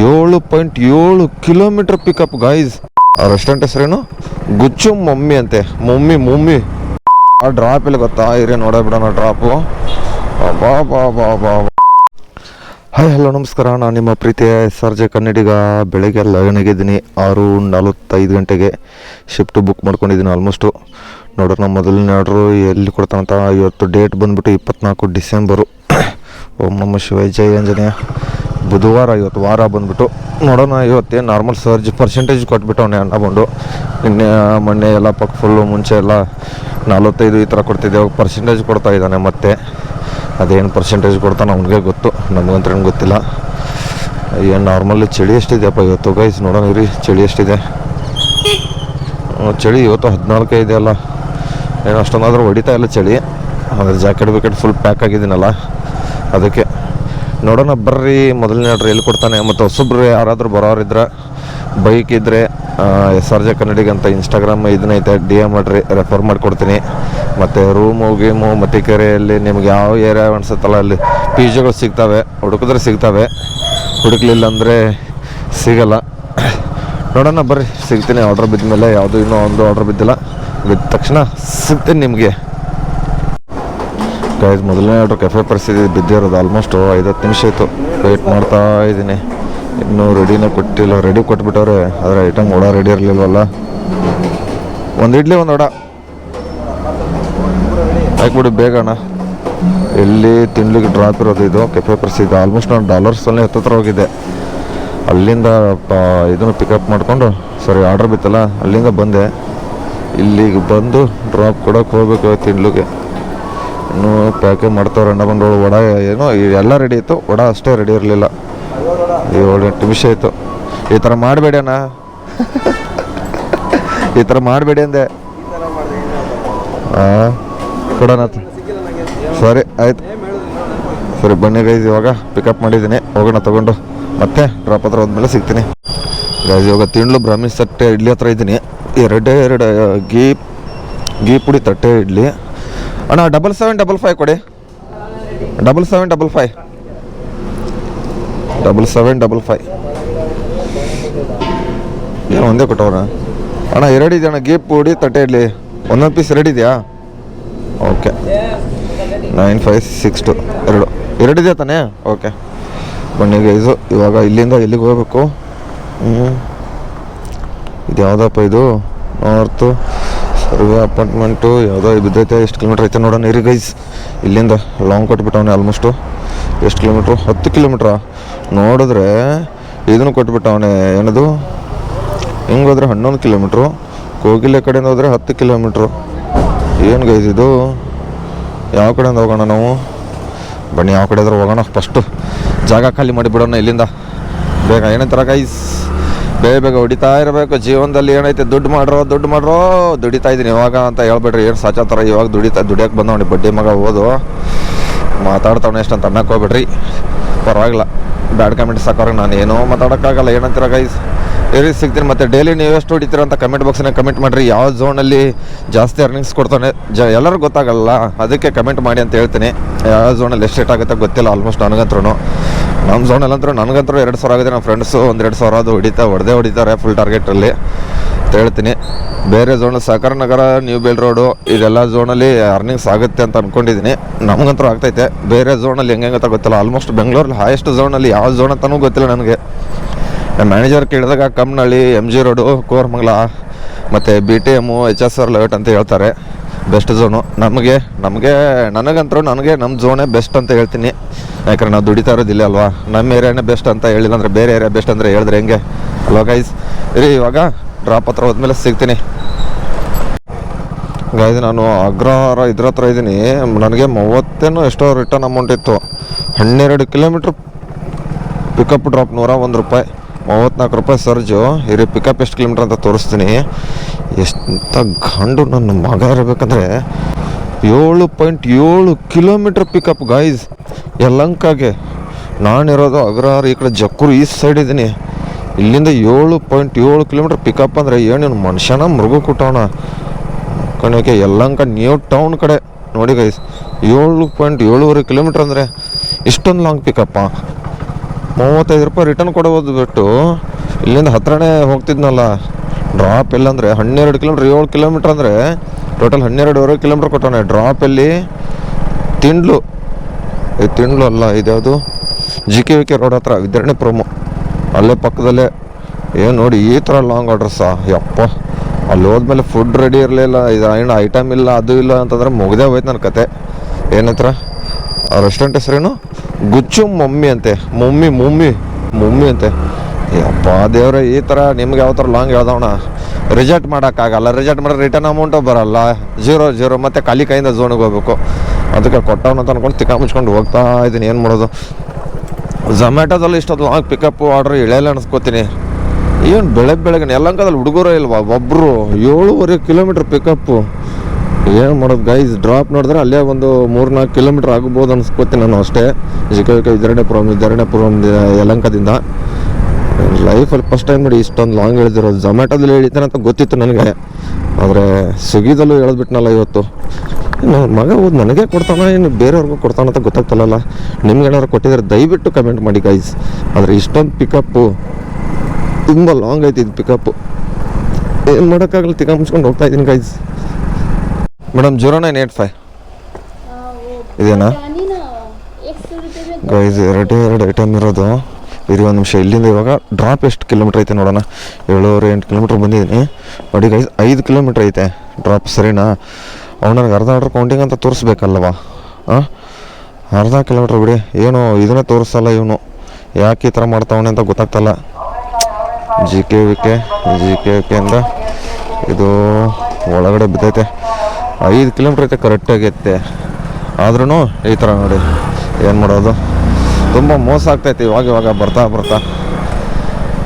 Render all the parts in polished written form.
7.7 kilometre pickup guys. ಆ restaurant ಹೆಸರೇನು? ಗುಚ್ಚು mummy ಅಂತೆ. ಮಮ್ಮಿ ಆ ಡ್ರಾಪ್ ಇಲ್ಲ ಗೊತ್ತಾ? ಇರೇ ನೋಡಬಿಡೋಣ ಡ್ರಾಪು. ಬಾ ಬಾ ಬಾ ಬಾ ಹಾಯ್ ಹಲೋ ನಮಸ್ಕಾರ. ನಾನು ನಿಮ್ಮ ಪ್ರೀತಿಯ SRJ ಕನ್ನಡಿಗ. ಬೆಳಗ್ಗೆ ಲಗನಾಗಿದ್ದೀನಿ. 6:45 ಗಂಟೆಗೆ ಶಿಫ್ಟ್ ಬುಕ್ ಮಾಡ್ಕೊಂಡಿದ್ದೀನಿ ಆಲ್ಮೋಸ್ಟು. ನೋಡೋಣ ಮೊದಲನೇ ಆರ್ಡ್ರು ಎಲ್ಲಿ ಕೊಡ್ತಾನಂತ. ಇವತ್ತು ಡೇಟ್ ಬಂದುಬಿಟ್ಟು 24 ಡಿಸೆಂಬರು. ಓಂ ನಮಃ ಶಿವಾಯ, ಜೈ ಆಂಜನೇಯ. ಬುಧವಾರ ಇವತ್ತು, ವಾರ ಬಂದುಬಿಟ್ಟು ನೋಡೋಣ. ಇವತ್ತೇನು ನಾರ್ಮಲ್ ಸರ್ಜ್ ಪರ್ಸೆಂಟೇಜ್ ಕೊಟ್ಬಿಟ್ಟವನೇ ಅಣ್ಣ ಬಂದು. ಮೊನ್ನೆ ಎಲ್ಲ ಫುಲ್ಲು ಮುಂಚೆ ಎಲ್ಲ 45 ಈ ಥರ ಕೊಡ್ತಿದ್ದೆ. ಪರ್ಸೆಂಟೇಜ್ ಕೊಡ್ತಾ ಇದ್ದಾನೆ ಮತ್ತೆ. ಅದೇನು ಪರ್ಸೆಂಟೇಜ್ ಕೊಡ್ತಾನೆ ಅವ್ನಿಗೆ ಗೊತ್ತು, ನಮಗಂತ್ರ ಏನು ಗೊತ್ತಿಲ್ಲ. ಏನು ನಾರ್ಮಲ್ಲಿ ಚಳಿ ಎಷ್ಟಿದೆಯಪ್ಪ ಇವತ್ತು ಗೈಸ್? ನೋಡೋಣ ಇರಿ ಚಳಿ ಎಷ್ಟಿದೆ. ಚಳಿ ಇವತ್ತು 14 ಇದೆಯಲ್ಲ, ಏನು ಅಷ್ಟೊಂದಾದರೂ ಹೊಡಿತಾ ಇಲ್ಲ ಚಳಿ. ಅದ್ರ ಜಾಕೆಟ್ ಫುಲ್ ಪ್ಯಾಕ್ ಆಗಿದ್ದೀನಲ್ಲ ಅದಕ್ಕೆ. ನೋಡೋಣ ಬರ್ರಿ ಮೊದಲನೇ ಆರ್ಡ್ರ್ ಎಲ್ಲಿ ಕೊಡ್ತಾನೆ. ಮತ್ತು ಹೊಸಬ್ರು ಯಾರಾದರೂ ಬರೋರಿದ್ರೆ, ಬೈಕ್ ಇದ್ದರೆ SRJ ಕನ್ನಡಿಗ ಅಂತ ಇನ್ಸ್ಟಾಗ್ರಾಮ್ ಇದನ್ನೈತೆ, DM ಮಾಡಿರಿ, ರೆಫರ್ ಮಾಡಿಕೊಡ್ತೀನಿ. ಮತ್ತು ರೂಮು ಗೀಮು ಮತ್ತು ಕೆರೆಯಲ್ಲಿ ನಿಮ್ಗೆ ಯಾವ ಏರಿಯಾ ಅನ್ಸುತ್ತಲ್ಲ ಅಲ್ಲಿ PGಗಳು ಸಿಗ್ತವೆ. ಹುಡುಕಿದ್ರೆ ಸಿಗ್ತವೆ, ಹುಡುಕ್ಲಿಲ್ಲ ಅಂದರೆ ಸಿಗಲ್ಲ. ನೋಡೋಣ ಬರ್ರಿ, ಸಿಗ್ತೀನಿ. ಆರ್ಡ್ರ್ ಬಿದ್ದ ಮೇಲೆ, ಯಾವುದೂ ಇನ್ನೂ ಒಂದು ಆರ್ಡ್ರ್ ಬಿದ್ದಿಲ್ಲ, ಬಿದ್ದ ತಕ್ಷಣ ಸಿಗ್ತೀನಿ ನಿಮಗೆ ಗೈಸ್. ಮೊದಲನೇ ಆರ್ಡ್ರ್ ಕೆಫೆ ಪರಿಸ್ಥಿತಿ ಬಿದ್ದಿರೋದು ಆಲ್ಮೋಸ್ಟು 5-10 ನಿಮಿಷ ಆಯಿತು. ವೆಯ್ಟ್ ಮಾಡ್ತಾ ಇದ್ದೀನಿ, ಇನ್ನೂ ರೆಡಿನೇ ಕೊಟ್ಟಿಲ್ಲ. ರೆಡಿ ಕೊಟ್ಬಿಟ್ಟವ್ರೆ, ಆದರೆ ಐಟಮ್ ವಡ ರೆಡಿ ಇರಲಿಲ್ವಲ್ಲ. ಒಂದು ಇಡ್ಲಿ ಒಂದು ವಡ ಹಾಕ್ಬಿಡಿ ಬೇಗ ಅಣ್ಣ. ಎಲ್ಲಿ ತಿನ್ಲಿಕ್ಕೆ ಡ್ರಾಪ್ ಇರೋದು ಇದು ಕೆಫೆ ಪರಿಸ್ಥಿತಿ. ಆಲ್ಮೋಸ್ಟ್ ನಾನು ಡಾಲರ್ಸಲ್ಲಿ ಹತ್ತಿರ ಹೋಗಿದ್ದೆ. ಅಲ್ಲಿಂದ ಇದನ್ನು ಪಿಕಪ್ ಮಾಡಿಕೊಂಡು, ಸಾರಿ ಆರ್ಡ್ರ್ ಬಿತ್ತಲ್ಲ, ಅಲ್ಲಿಂದ ಬಂದೆ. ಇಲ್ಲಿಗೆ ಬಂದು ಡ್ರಾಪ್ ಕೊಡೋಕೆ ಹೋಗ್ಬೇಕು ತಿನ್ಲಿಕ್ಕೆ. ಇನ್ನೂ ಪ್ಯಾಕಿಂಗ್ ಮಾಡ್ತಾವ್ರೆ ಅಣ್ಣ ಬಂದು. ವಡ ಏನೋ ಎಲ್ಲ ರೆಡಿ ಇತ್ತು, ವಡ ಅಷ್ಟೇ ರೆಡಿ ಇರಲಿಲ್ಲ. 7-8 ನಿಮಿಷ ಆಯಿತು. ಈ ಥರ ಮಾಡಬೇಡಿ ಅಣ್ಣ, ಈ ಥರ ಮಾಡಬೇಡಿ ಅಂದೆ. ಹಾಂ ಕೊಡೋಣ, ಸರಿ ಆಯ್ತು. ಸರಿ ಬನ್ನಿ ಗೈಸ್, ಇವಾಗ ಪಿಕಪ್ ಮಾಡಿದ್ದೀನಿ. ಹೋಗೋಣ ತೊಗೊಂಡು, ಮತ್ತೆ ಡ್ರಾಪ್ ಹತ್ರ ಹೋದ್ಮೇಲೆ ಸಿಗ್ತೀನಿ ಗೈಸ್. ಇವಾಗ ತಿಂಡ್ಲು ಬ್ರಾಹ್ಮಿನ್ಸ್ ತಟ್ಟೆ ಇಡ್ಲಿ ಹತ್ರ ಇದ್ದೀನಿ. ಎರಡು ಗೀ ಪುಡಿ ತಟ್ಟೆ ಇಡ್ಲಿ ಅಣ್ಣ. 7755 ಕೊಡಿ. 7755 ಏನು ಒಂದೇ ಕೊಟ್ಟವ್ರ ಅಣ್ಣ? 2 ಇದೆಯಣ್ಣ ಗೀ ಪುಡಿ ತಟ್ಟೆ ಇಡ್ಲಿ. ಒಂದೊಂದು ಪೀಸ್ 2 ಇದೆಯಾ? ಓಕೆ 9562 ಎರಡು ಇದೆಯಾ ತಾನೇ? ಓಕೆ ಬನ್ನಿ ಗೈಸು. ಇವಾಗ ಇಲ್ಲಿಂದ ಎಲ್ಲಿಗೆ ಹೋಗ್ಬೇಕು? ಇದು ಯಾವುದಪ್ಪ ಇದು? ನಾರ್ತು ಸರ್ವೆ ಅಪಾರ್ಟ್ಮೆಂಟು ಯಾವುದೋ ಬಿದ್ದೈತೆ. ಎಷ್ಟು ಕಿಲೋಮೀಟ್ರ್ ಐತೆ ನೋಡೋಣ ಇರಿ ಗೈಸ್. ಇಲ್ಲಿಂದ ಲಾಂಗ್ ಕೊಟ್ಬಿಟ್ಟವನೆ ಆಲ್ಮೋಸ್ಟು. ಎಷ್ಟು ಕಿಲೋಮೀಟ್ರು? 10 ಕಿಲೋಮೀಟ್ರಾ? ನೋಡಿದ್ರೆ ಇದನ್ನು ಕೊಟ್ಬಿಟ್ಟವನೆ. ಏನದು? ಹಿಂಗೆ ಹೋದರೆ 11 ಕಿಲೋಮೀಟ್ರು, ಕೋಗಿಲೆ ಕಡೆಯಿಂದ ಹೋದರೆ 10 ಕಿಲೋಮೀಟ್ರು. ಏನು ಗೈಸ್ ಇದು? ಯಾವ ಕಡೆಯಿಂದ ಹೋಗೋಣ ನಾವು? ಬನ್ನಿ ಯಾವ ಕಡೆ ಆದರೂ ಹೋಗೋಣ. ಫಸ್ಟು ಜಾಗ ಖಾಲಿ ಮಾಡಿಬಿಡೋಣ ಇಲ್ಲಿಂದ ಬೇಗ. ಏನಂತಾರ ಗೈಸ್? ಬೇಗ ಹೊಡಿತಾ ಇರಬೇಕು ಜೀವನದಲ್ಲಿ. ಏನೈತೆ? ದುಡ್ಡು ಮಾಡ್ರೋ ದುಡಿತಾ ಇದ್ದೀನಿ ಇವಾಗ ಅಂತ ಹೇಳ್ಬೇಡ್ರಿ. ಏನು ಸಾಚಾತರ ಇವಾಗ ದುಡಿಯೋಕೆ ಬಂದವನಿ ಬಡ್ಡಿ ಮಗ. ಓದು ಮಾತಾಡ್ತಾವನೆ ಎಷ್ಟು ಅಂತ ಅನ್ನಕ್ಕೆ ಹೋಗ್ಬೇಡ್ರಿ. ಪರವಾಗಿಲ್ಲ, ಬ್ಯಾಡ್ ಕಮೆಂಟ್ ಸಾಕೋರಿಗೆ ನಾನು ಏನೋ ಮಾತಾಡೋಕ್ಕಾಗಲ್ಲ. ಏನಂತೀರ ಗೈಸ್? ಇರಿ ಸಿಗ್ತೀನಿ ಮತ್ತೆ. ಡೈಲಿ ನೀವು ಎಷ್ಟು ಹೊಡಿತೀರ ಅಂತ ಕಮೆಂಟ್ ಬಾಕ್ಸ್ನಾಗ ಕಮೆಂಟ್ ಮಾಡಿರಿ. ಯಾವ ಝೋನಲ್ಲಿ ಜಾಸ್ತಿ ಅರ್ನಿಂಗ್ಸ್ ಕೊಡ್ತಾನೆ ಎಲ್ಲರಿಗೂ ಗೊತ್ತಾಗಲ್ಲ, ಅದಕ್ಕೆ ಕಮೆಂಟ್ ಮಾಡಿ ಅಂತ ಹೇಳ್ತೀನಿ. ಯಾವ ಝೋನಲ್ಲಿ ಎಷ್ಟು ರೇಟ್ ಆಗುತ್ತೆ ಗೊತ್ತಿಲ್ಲ ಆಲ್ಮೋಸ್ಟ್ ನನಗಂತ್ರೂ. ನಮ್ಮ ಝೋನಲ್ಲಂತೂ ನನಗಂತೂ 2000 ಆಗಿದೆ. ನಮ್ಮ ಫ್ರೆಂಡ್ಸು 1-2 ಅದು ಹೊಡಿತಾರೆ ಫುಲ್ ಟಾರ್ಗೆಟಲ್ಲಿ ಅಂತ ಹೇಳ್ತೀನಿ. ಬೇರೆ ಝೋನಲ್ಲಿ ಸಹಕಾರ ನಗರ, ನ್ಯೂ ಬೇಲ್ ರೋಡು, ಇದೆಲ್ಲ ಝೋನಲ್ಲಿ ಅರ್ನಿಂಗ್ಸ್ ಆಗುತ್ತೆ ಅಂತ ಅಂದ್ಕೊಂಡಿದ್ದೀನಿ. ನಮಗಂತೂ ಆಗ್ತೈತೆ. ಬೇರೆ ಝೋನಲ್ಲಿ ಹೆಂಗೆ ಗೊತ್ತಿಲ್ಲ. ಆಲ್ಮೋಸ್ಟ್ ಬೆಂಗಳೂರಲ್ಲಿ ಹೈಯೆಸ್ಟ್ ಝೋನಲ್ಲಿ ಯಾವ ಝೋನ್ ಅಂತಲೂ ಗೊತ್ತಿಲ್ಲ ನನಗೆ. ಮ್ಯಾನೇಜರ್ ಕೇಳಿದಾಗ ಕಮ್ಮನಹಳ್ಳಿ, MG ರೋಡು, ಕೋರಮಂಗಲ ಮತ್ತು BTM, HSR ಲೇಔಟ್ ಅಂತ ಹೇಳ್ತಾರೆ ಬೆಸ್ಟ್ ಝೋನು. ನನಗಂತೂ ನಮ್ಮ ಝೋನೇ ಬೆಸ್ಟ್ ಅಂತ ಹೇಳ್ತೀನಿ. ಯಾಕಂದ್ರೆ ನಾವು ದುಡಿತಾ ಇರೋದಿಲ್ಲ ಅಲ್ವಾ. ನಮ್ಮ ಏರಿಯಾನೇ ಬೆಸ್ಟ್ ಅಂತ ಹೇಳಿಲ್ಲ ಅಂದರೆ ಬೇರೆ ಏರಿಯಾ ಬೆಸ್ಟ್ ಅಂದರೆ ಹೇಳಿದ್ರೆ ಹೆಂಗೆ ಅಲ್ವಾ ಗೈಸ್? ಇರಿ ಇವಾಗ ಡ್ರಾಪ್ ಹತ್ರ ಹೋದ್ಮೇಲೆ ಸಿಗ್ತೀನಿ ಗೈಸ್. ನಾನು ಅಗ್ರಹಾರ ಇದ್ರ ಹತ್ರ ಇದ್ದೀನಿ. ನನಗೆ 30 ಎಷ್ಟೋ ರಿಟರ್ನ್ ಅಮೌಂಟ್ ಇತ್ತು. 12 ಕಿಲೋಮೀಟ್ರ್ ಪಿಕಪ್ ಡ್ರಾಪ್, 101 ರೂಪಾಯಿ, 34 ರೂಪಾಯಿ ಸರ್ಜು. ಇರಿ ಪಿಕಪ್ ಎಷ್ಟು ಕಿಲೋಮೀಟ್ರ್ ಅಂತ ತೋರಿಸ್ತೀನಿ. ಎಷ್ಟು ಗಂಡು ನನ್ನ ಮಗ ಇರಬೇಕಂದ್ರೆ 7.7 ಕಿಲೋಮೀಟ್ರ್ ಪಿಕಪ್ ಗೈಸ್ ಯಲಹಂಕಗೆ. ನಾನಿರೋದು ಅಗ್ರಹಾರ ಈ ಕಡೆ ಜಕ್ಕೂರು ಈ ಸೈಡ್ ಇದ್ದೀನಿ. ಇಲ್ಲಿಂದ 7.7 ಕಿಲೋಮೀಟ್ರ್ ಪಿಕಪ್ ಅಂದರೆ ಏನು ಮನುಷ್ಯನ ಮೃಗ ಕೊಟ್ಟವನ ಕಣಕ್ಕೆ. ಯಲಹಂಕ ನ್ಯೂ ಟೌನ್ ಕಡೆ ನೋಡಿ ಗೈಸ್. 7.7 ಕಿಲೋಮೀಟ್ರ್ ಅಂದರೆ ಇಷ್ಟೊಂದು ಲಾಂಗ್ ಪಿಕಪ್ಪ. ರೂಪಾಯಿ ರಿಟರ್ನ್ ಕೊಡೋದು ಬಿಟ್ಟು ಇಲ್ಲಿಂದ ಹತ್ರನೇ ಹೋಗ್ತಿದ್ನಲ್ಲ. ಡ್ರಾಪ್ ಎಲ್ಲಂದರೆ 12 ಕಿಲೋಮೀಟ್ರ್, 7 ಕಿಲೋಮೀಟ್ರ್ ಅಂದರೆ ಟೋಟಲ್ 12.5 ಕಿಲೋಮೀಟ್ರ್ ಕೊಟ್ಟವನೆ. ಡ್ರಾಪಲ್ಲಿ ತಿಂಡ್ಲು ಅಲ್ಲ, ಇದ್ಯಾವುದು GKVK ರೋಡ್ ಹತ್ರ ವಿದ್ಯಾರಣ್ಯಪುರಮು, ಅಲ್ಲೇ ಪಕ್ಕದಲ್ಲೇ. ಏನು ನೋಡಿ ಈ ಥರ ಲಾಂಗ್ ಆರ್ಡ್ರಸ್ಸಾ ಯಪ್ಪ. ಅಲ್ಲಿ ಹೋದ್ಮೇಲೆ ಫುಡ್ ರೆಡಿ ಇರಲಿಲ್ಲ, ಇದು ಏನು ಐಟಮ್ ಇಲ್ಲ ಅದು ಇಲ್ಲ ಅಂತಂದರೆ ಮುಗ್ದೇ ಹೋಯ್ತು ನನ್ನ ಕತೆ. ಏನತ್ರ ಆ ರೆಸ್ಟೋರೆಂಟ್ ಹೆಸರೇನು? ಗುಚ್ಚು ಮಮ್ಮಿ ಅಂತೆ. ಮುಮ್ಮಿ ಅಂತೆ. ಯಪ್ಪ ದೇವ್ರೆ, ಈ ಥರ ನಿಮ್ಗೆ ಯಾವ ಥರ ಲಾಂಗ್ ಹೇಳ್ದವಣ. ರಿಜೆಕ್ಟ್ ಮಾಡೋಕ್ಕಾಗಲ್ಲ, ರಿಜೆಕ್ಟ್ ಮಾಡಿದ್ರೆ ರಿಟರ್ನ್ ಅಮೌಂಟು ಬರೋಲ್ಲ, 0 ಮತ್ತು ಖಾಲಿ ಕೈಯಿಂದ ಝೋನಿಗೆ ಹೋಗ್ಬೇಕು. ಅದಕ್ಕೆ ಕೊಟ್ಟವನಂತ ಅಂದ್ಕೊಂಡು ತಿಕ್ಕ ಮುಚ್ಕೊಂಡು ಹೋಗ್ತಾ ಇದ್ದೀನಿ. ಏನು ಮಾಡೋದು? ಝೊಮ್ಯಾಟೋದಲ್ಲಿ ಇಷ್ಟೊಂದು ಲಾಂಗ್ ಪಿಕಪ್ಪು ಆರ್ಡ್ರ್ ಇಳೆಯಲ್ಲ ಅನಿಸ್ಕೋತೀನಿ. ಏನು ಬೆಳಗ್ಗೆ ಯಲಹಂಕದಲ್ಲಿ ಹುಡುಗರೇ ಇಲ್ವಾ ಒಬ್ಬರು? 7.5 ಕಿಲೋಮೀಟ್ರ್ ಪಿಕಪ್ಪು. ಏನು ಮಾಡೋದು ಗೈಸ್? ಡ್ರಾಪ್ ನೋಡಿದ್ರೆ ಅಲ್ಲೇ ಒಂದು 3-4 ಕಿಲೋಮೀಟ್ರ್ ಆಗ್ಬೋದು ಅನಿಸ್ಕೋತೀನಿ ನಾನು ಅಷ್ಟೇ. GKVK ವಿದ್ಯಾರಣ್ಯಪುರಂ ಯಲಹಂಕದಿಂದ ಲೈಫಲ್ಲಿ ಫಸ್ಟ್ ಟೈಮ್ ನೋಡಿ ಇಷ್ಟೊಂದು ಲಾಂಗ್ ಹೇಳ್ದಿರೋದು. ಝೊಮ್ಯಾಟೋದಲ್ಲಿ ಹೇಳಿದ್ದಾನೆ ಅಂತ ಗೊತ್ತಿತ್ತು ನನಗೆ, ಆದರೆ ಸ್ವಿಗ್ಗಿದಲ್ಲೂ ಹೇಳಿದ್ಬಿಟ್ನಲ್ಲ ಇವತ್ತು. ಮಗ ಓದ್ ನನಗೆ ಕೊಡ್ತಾನ, ಇನ್ನು ಬೇರೆಯವ್ರಿಗೂ ಕೊಡ್ತಾನ ಅಂತ ಗೊತ್ತಾಗ್ತಲ್ಲ. ನಿಮ್ಗೇನಾದ್ರು ಕೊಟ್ಟಿದ್ರೆ ದಯವಿಟ್ಟು ಕಮೆಂಟ್ ಮಾಡಿ ಗೈಸ್. ಆದರೆ ಇಷ್ಟೊಂದು ಪಿಕಪ್ಪು ತುಂಬ ಲಾಂಗ್ ಐತಿ ಇದು ಪಿಕಪ್ಪು. ಏನು ಮಾಡೋಕ್ಕಾಗಲ್ಲ, ತಿಕ್ಕ ಮುಚ್ಕೊಂಡು ಹೋಗ್ತಾ ಇದ್ದೀನಿ ಗೈಸ್. ಮೇಡಮ್ 0985 ಇದೇನಾ ಗೈಸ್? ಎರಡು ಐಟಮ್ ಇರೋದು. ಇರಿ ಒಂದು ನಿಮಿಷ. ಇಲ್ಲಿಂದ ಇವಾಗ ಡ್ರಾಪ್ ಎಷ್ಟು ಕಿಲೋಮೀಟ್ರ್ ಐತೆ ನೋಡೋಣ. 7-8 ಕಿಲೋಮೀಟ್ರ್ ಬಂದಿದ್ದೀನಿ ನೋಡಿ ಗೈಸ್. 5 ಕಿಲೋಮೀಟ್ರ್ ಐತೆ ಡ್ರಾಪ್, ಸರಿನಾ? ಅವ್ನು ನನಗೆ ಅರ್ಧ ಆರ್ಡ್ರ್ ಕೌಂಟಿಂಗ್ ಅಂತ ತೋರಿಸ್ಬೇಕಲ್ವ? ಅರ್ಧ ಕಿಲೋಮೀಟ್ರ್ ಬಿಡಿ, ಏನು ಇದನ್ನೇ ತೋರಿಸಲ್ಲ ಇವನು. ಯಾಕೆ ಈ ಥರ ಮಾಡ್ತಾವನೆ ಅಂತ ಗೊತ್ತಾಗ್ತಲ್ಲ. GKVK ಇಂದ ಇದು ಒಳಗಡೆ ಬಿದ್ದೈತೆ. 5 ಕಿಲೋಮೀಟ್ರ್ ಐತೆ ಕರೆಕ್ಟಾಗೈತೆ. ಆದ್ರೂ ಈ ಥರ ನೋಡಿ, ಏನು ಮಾಡೋದು? ತುಂಬ ಮೋಸ ಆಗ್ತೈತೆ ಇವಾಗ ಬರ್ತಾ.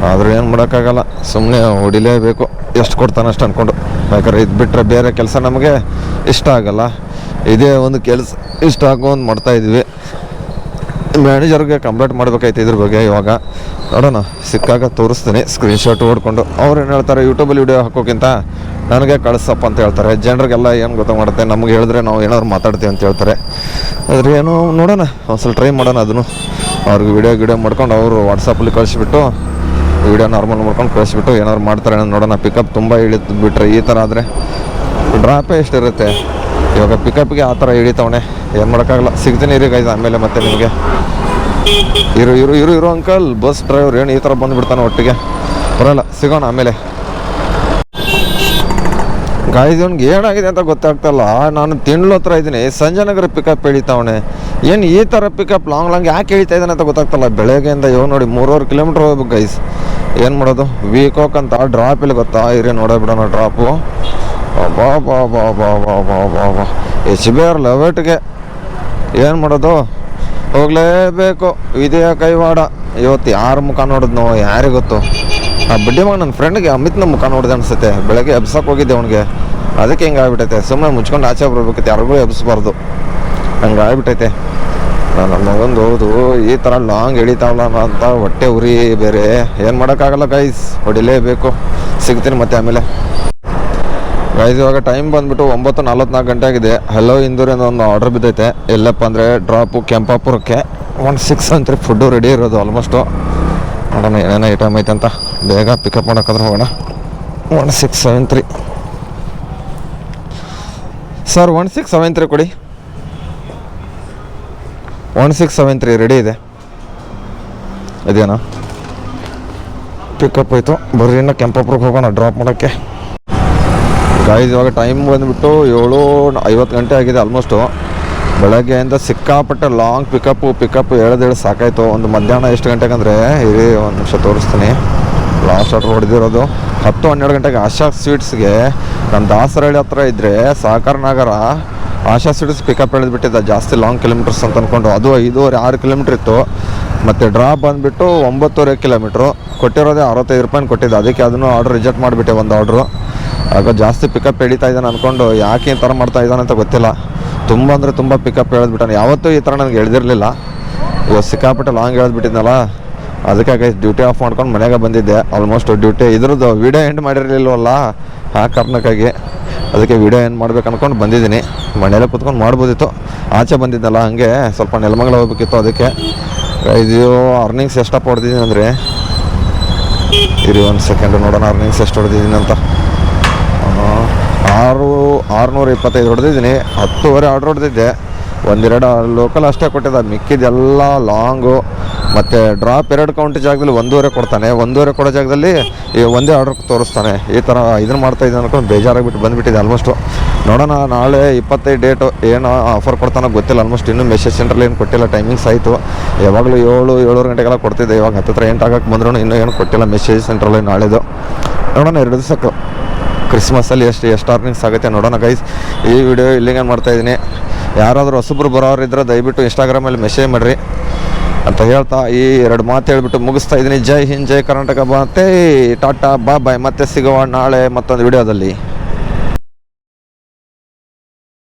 ಆದರೂ ಏನು ಮಾಡೋಕ್ಕಾಗಲ್ಲ, ಸುಮ್ಮನೆ ಹೊಡಿಲೇಬೇಕು. ಎಷ್ಟು ಕೊಡ್ತಾನೆ ಅಷ್ಟು ಅಂದ್ಕೊಂಡು. ಯಾಕಂದ್ರೆ ಇದು ಬಿಟ್ಟರೆ ಬೇರೆ ಕೆಲಸ ನಮಗೆ ಇಷ್ಟ ಆಗಲ್ಲ. ಇದೇ ಒಂದು ಕೆಲಸ ಇಷ್ಟ ಆಗೋದು ಮಾಡ್ತಾಯಿದ್ವಿ. ಮ್ಯಾನೇಜರ್ಗೆ ಕಂಪ್ಲೇಂಟ್ ಮಾಡಬೇಕಾಯ್ತು ಇದ್ರ ಬಗ್ಗೆ. ಇವಾಗ ನೋಡೋಣ, ಸಿಕ್ಕಾಗ ತೋರಿಸ್ತೀನಿ ಸ್ಕ್ರೀನ್ಶಾಟ್ ಓಡ್ಕೊಂಡು. ಅವ್ರು ಏನು ಹೇಳ್ತಾರೆ, ಯೂಟ್ಯೂಬಲ್ಲಿ ವಿಡಿಯೋ ಹಾಕೋಕ್ಕಿಂತ ನನಗೆ ಕಳಿಸಪ್ಪ ಅಂತ ಹೇಳ್ತಾರೆ. ಜನರಿಗೆಲ್ಲ ಏನು ಗೊತ್ತಾಗುತ್ತೆ, ನಮ್ಗೆ ಹೇಳಿದ್ರೆ ನಾವು ಏನಾದ್ರು ಮಾತಾಡ್ತೀವಿ ಅಂತ ಹೇಳ್ತಾರೆ. ಆದರೆ ಏನು ನೋಡೋಣ, ಒಂದ್ಸಲ ಟ್ರೈ ಮಾಡೋಣ. ಅದನ್ನು ಅವ್ರಿಗೆ ವಿಡಿಯೋ ಮಾಡ್ಕೊಂಡು ಅವರು ವಾಟ್ಸಪ್ಪಲ್ಲಿ ಕಳಿಸ್ಬಿಟ್ಟು ವಿಡಿಯೋ ನಾರ್ಮಲ್ ಮಾಡ್ಕೊಂಡು ಕಳಿಸ್ಬಿಟ್ಟು ಏನಾದ್ರು ಮಾಡ್ತಾರೆ ನೋಡೋಣ. ಪಿಕಪ್ ತುಂಬ ಇಳಿದು ಬಿಟ್ಟರೆ ಈ ಥರ ಆದರೆ ಡ್ರಾಪೇ ಎಷ್ಟಿರುತ್ತೆ. ಇವಾಗ ಪಿಕಪ್ಗೆ ಆ ಥರ ಇಳಿತವನೆ, ಏನು ಮಾಡೋಕ್ಕಾಗಲ್ಲ. ಸಿಗ್ತೀನಿ ಇರಿ ಗೈಸ್ ಆಮೇಲೆ ಮತ್ತೆ ನಿಮಗೆ. ಇರು ಅಂಕಲ್, ಬಸ್ ಡ್ರೈವರ್ ಏನು ಈ ಥರ ಬಂದುಬಿಡ್ತಾನೆ ಒಟ್ಟಿಗೆ? ಬರೋಲ್ಲ, ಸಿಗೋಣ ಆಮೇಲೆ. ಗಾಯ್ಸ್ ಇವ್ನಿಗೆ ಏನಾಗಿದೆ ಅಂತ ಗೊತ್ತಾಗ್ತಲ್ಲ. ನಾನು ತಿಂಡ್ಲು ಹತ್ರ ಇದ್ದೀನಿ, ಸಂಜಯನಗರ ಪಿಕಪ್ ಇಳಿತಾವಣೆ. ಏನು ಈ ಥರ ಪಿಕಪ್ ಲಾಂಗ್ ಯಾಕೆ ಇಳಿತಾ ಇದ್ದಾನೆ ಅಂತ ಗೊತ್ತಾಗ್ತಲ್ಲ. ಬೆಳಗ್ಗೆಯಿಂದ ಇವಾಗ ನೋಡಿ 3.5 ಕಿಲೋಮೀಟ್ರ್ ಹೋಗ್ಬೇಕು ಗೈಸ್. ಏನು ಮಾಡೋದು? ವೀಕೋಕ್ ಅಂತ ಡ್ರಾಪ್ ಇಲ್ಲಿ ಗೊತ್ತಾ? ಇರಿ ನೋಡೋಬಿಡೋಣ ಡ್ರಾಪು. ಬಾ HBR ಲೆವೆಟ್ಗೆ ಏನು ಮಾಡೋದು? ಹೋಗಲೇಬೇಕು. ಇದೇ ಕೈವಾಡ. ಇವತ್ತು ಯಾರ ಮುಖ ನೋಡಿದ್ನೋ ಯಾರಿಗೆ ಗೊತ್ತು. ಆ ಬಡ್ಡಿ ಮಗ ನನ್ನ ಫ್ರೆಂಡ್ಗೆ ಅಮಿತ್ನ ಮುಖ ನೋಡಿದೆ ಅನಿಸುತ್ತೆ. ಬೆಳಗ್ಗೆ ಎಬ್ಸಕ್ಕೆ ಹೋಗಿದ್ದೆ ಅವನಿಗೆ, ಅದಕ್ಕೆ ಹಿಂಗೆ ಆಗ್ಬಿಟ್ಟೈತೆ. ಸುಮ್ಮನೆ ಮುಚ್ಕೊಂಡು ಆಚೆ ಬರ್ಬೇಕಿತ್ತು, ಯಾರಿಗೂ ಎಬ್ಸ್ಬಾರ್ದು. ಹಂಗೆ ಆಗ್ಬಿಟ್ಟೈತೆ. ನನ್ನ ಮಗಂದು ಹೌದು ಈ ಥರ ಲಾಂಗ್ ಎಳಿತಾವಲ್ಲ ಅಂತ ಹೊಟ್ಟೆ ಉರಿ ಬೇರೆ. ಏನು ಮಾಡೋಕ್ಕಾಗಲ್ಲ ಗೈಸ್, ಹೊಡಿಲೇಬೇಕು. ಸಿಗ್ತೀನಿ ಮತ್ತೆ ಆಮೇಲೆ ಗೈಸ್. ಇವಾಗ ಟೈಮ್ ಬಂದುಬಿಟ್ಟು 9:44 ಗಂಟೆ ಆಗಿದೆ. ಹಲೋ ಇಂದೂರಿಂದ ಒಂದು ಆರ್ಡ್ರ್ ಬಿದ್ದೈತೆ. ಎಲ್ಲಪ್ಪ ಅಂದರೆ ಡ್ರಾಪು ಕೆಂಪಾಪುರಕ್ಕೆ 16 ಫುಡ್ಡು ರೆಡಿ ಇರೋದು ಆಲ್ಮೋಸ್ಟು. ನೋಡೋಣ ಏನೇನೋ ಐಟಮ್ ಐತೆ ಅಂತ. ಬೇಗ ಪಿಕಪ್ ಮಾಡೋಕ್ಕಾದ್ರೆ ಹೋಗೋಣ. 1673 ಸರ್, 1673 ಕೊಡಿ. 1673 ರೆಡಿ ಇದೆ. ಇದೇನಾ ಪಿಕಪ್ ಆಯಿತು. ಬರ್ರಿ ಇನ್ನು ಕೆಂಪಾಪುರಕ್ಕೆ ಹೋಗೋಣ ಡ್ರಾಪ್ ಮಾಡೋಕ್ಕೆ. ಗಾಯ್ಸ್ ಇವಾಗ ಟೈಮ್ ಬಂದುಬಿಟ್ಟು 7:50 ಗಂಟೆ ಆಗಿದೆ ಆಲ್ಮೋಸ್ಟು. ಬೆಳಗ್ಗೆಯಿಂದ ಸಿಕ್ಕಾಪಟ್ಟೆ ಲಾಂಗ್ ಪಿಕಪ್ಪು ಹೇಳೋದೇಳಿ ಸಾಕಾಯಿತು. ಒಂದು ಮಧ್ಯಾಹ್ನ ಎಷ್ಟು ಗಂಟೆಗೆ ಅಂದರೆ ಇರಿ ಒಂದು ನಿಮಿಷ ತೋರಿಸ್ತೀನಿ. ಲಾಸ್ಟ್ ಆರ್ಡ್ರ್ ಹೊಡೆದಿರೋದು 10-12 ಗಂಟೆಗೆ ಆಶಾ ಸ್ವೀಟ್ಸ್ಗೆ. ನನ್ನ ದಾಸರಹಳ್ಳಿ ಹತ್ರ ಇದ್ದರೆ ಸಹಕಾರ ನಗರ ಆಶಾ ಸ್ವೀಟ್ಸ್ ಪಿಕಪ್ ಹೇಳಿದ್ಬಿಟ್ಟಿದ್ದ ಜಾಸ್ತಿ ಲಾಂಗ್ ಕಿಲೋಮೀಟರ್ಸ್ ಅಂತ ಅಂದ್ಕೊಂಡು. ಅದು 5.5-6 ಕಿಲೋಮೀಟ್ರ್ ಇತ್ತು. ಮತ್ತು ಡ್ರಾಪ್ ಬಂದುಬಿಟ್ಟು 9.5 ಕಿಲೋಮೀಟ್ರು. ಕೊಟ್ಟಿರೋದೇ 65 ರೂಪಾಯಿ ಕೊಟ್ಟಿದ್ದೆ. ಅದಕ್ಕೆ ಅದನ್ನು ಆರ್ಡ್ರ್ ರಿಜೆಕ್ಟ್ ಮಾಡಿಬಿಟ್ಟೆ ಒಂದು ಆರ್ಡ್ರು. ಆಗ ಜಾಸ್ತಿ ಪಿಕಪ್ ಎಳಿತಾ ಇದ್ದಾನೆ ಅಂದ್ಕೊಂಡು ಯಾಕೆ ಈ ಥರ ಮಾಡ್ತಾ ಇದ್ದಾನೆ ಅಂತ ಗೊತ್ತಿಲ್ಲ. ತುಂಬ ಅಂದರೆ ತುಂಬ ಪಿಕಪ್ ಹೇಳಿದ್ಬಿಟ್ಟಾನೆ. ಯಾವತ್ತೂ ಈ ಥರ ನನಗೆ ಎಳ್ದಿರಲಿಲ್ಲ. ಇವತ್ತು ಸಿಕ್ಕಾಪಟ್ಟೆ ಲಾಂಗ್ ಹೇಳಿದ್ಬಿಟ್ಟಿದ್ನಲ್ಲ, ಅದಕ್ಕೆ ಡ್ಯೂಟಿ ಆಫ್ ಮಾಡ್ಕೊಂಡು ಮನೆಗೆ ಬಂದಿದ್ದೆ. ಆಲ್ಮೋಸ್ಟ್ ಡ್ಯೂಟಿ ಇದ್ರದ್ದು ವೀಡಿಯೋ ಎಂಡ್ ಮಾಡಿರಲಿಲ್ಲವಲ್ಲ ಆ ಕಾರಣಕ್ಕಾಗಿ. ಅದಕ್ಕೆ ವೀಡಿಯೋ ಎಂಡ್ ಮಾಡ್ಬೇಕು ಅಂದ್ಕೊಂಡು ಬಂದಿದ್ದೀನಿ. ಮನೆಯಲ್ಲೇ ಕೂತ್ಕೊಂಡು ಮಾಡ್ಬೋದಿತ್ತು, ಆಚೆ ಬಂದಿದ್ದಲ್ಲ, ಹಾಗೆ ಸ್ವಲ್ಪ ನೆಲಮಂಗಲ ಹೋಗ್ಬೇಕಿತ್ತು. ಅದಕ್ಕೆ ಇದು ಅರ್ನಿಂಗ್ಸ್ ಎಷ್ಟಪ್ಪ ಹೊಡೆದಿದ್ದೀನಿ ಅಂದರೆ ಇರಿ ಒಂದು ಸೆಕೆಂಡು ನೋಡೋಣ ಅರ್ನಿಂಗ್ಸ್ ಎಷ್ಟು ಹೊಡೆದಿದ್ದೀನಿ ಅಂತ. 625 ಹೊಡೆದಿದ್ದೀನಿ. 10.5 ಆರ್ಡ್ರ್ ಹೊಡೆದಿದ್ದೆ. ಒಂದೆರಡು ಲೋಕಲ್ ಅಷ್ಟೇ ಕೊಟ್ಟಿದ್ದ, ಮಿಕ್ಕಿದೆಲ್ಲ ಲಾಂಗು ಮತ್ತು ಡ್ರಾಪ್ 2 ಕೌಂಟ್ ಜಾಗದಲ್ಲಿ 1.5 ಕೊಡ್ತಾನೆ. 1.5 ಕೊಡೋ ಜಾಗದಲ್ಲಿ ಈ ಒಂದೇ ಆರ್ಡ್ರ್ ತೋರಿಸ್ತಾನೆ. ಈ ಥರ ಇದನ್ನು ಮಾಡ್ತಾಯಿದ್ದೆ ಅನ್ಕೊಂಡು ಬೇಜಾರಾಗಿಬಿಟ್ಟು ಬಂದುಬಿಟ್ಟಿದೆ ಆಲ್ಮೋಸ್ಟು. ನೋಡೋಣ ನಾಳೆ 25 ಡೇಟು ಏನು ಆಫರ್ ಕೊಡ್ತಾನೋ ಗೊತ್ತಿಲ್ಲ. ಆಲ್ಮೋಸ್ಟ್ ಇನ್ನೂ ಮೆಸೇಜ್ ಸೆಂಟ್ರಲ್ಲಿ ಏನು ಕೊಟ್ಟಿಲ್ಲ. ಟೈಮಿಂಗ್ಸ್ ಆಯಿತು. ಯಾವಾಗಲೂ 7 ಗಂಟೆಗೆಲ್ಲ ಕೊಡ್ತಿದ್ದೆ. ಇವಾಗ 8 ಆಗಕ್ಕೆ ಬಂದ್ರೂ ಇನ್ನೂ ಏನು ಕೊಟ್ಟಿಲ್ಲ ಮೆಸೇಜ್ ಸೆಂಟ್ರಲ್ಲಿ. ನಾಳೆದು ನೋಡೋಣ, 2 ದಿವಸಕ್ಕೆ ಕ್ರಿಸ್ಮಸಲ್ಲಿ ಎಷ್ಟು ಅರ್ನಿಂಗ್ಸ್ ಆಗುತ್ತೆ ನೋಡೋಣ ಗೈಸ್. ಈ ವಿಡಿಯೋ ಇಲ್ಲಿಗೆ ಮಾಡ್ತಾಯಿದ್ದೀನಿ. ಯಾರಾದರೂ ಹೊಸಬ್ರು ಬರೋರಿದ್ರೆ ದಯವಿಟ್ಟು ಇನ್ಸ್ಟಾಗ್ರಾಮಲ್ಲಿ ಮೆಸೇಜ್ ಮಾಡಿರಿ ಅಂತ ಹೇಳ್ತಾ ಈ 2 ಮಾತು ಹೇಳ್ಬಿಟ್ಟು ಮುಗಿಸ್ತಾ ಇದ್ದೀನಿ. ಜೈ ಹಿಂದ್, ಜೈ ಕರ್ನಾಟಕ. ಮತ್ತೆ ಟಾಟಾ, ಬಾಯ್. ಮತ್ತೆ ಸಿಗೋಣ ನಾಳೆ ಮತ್ತೊಂದು ವಿಡಿಯೋದಲ್ಲಿ.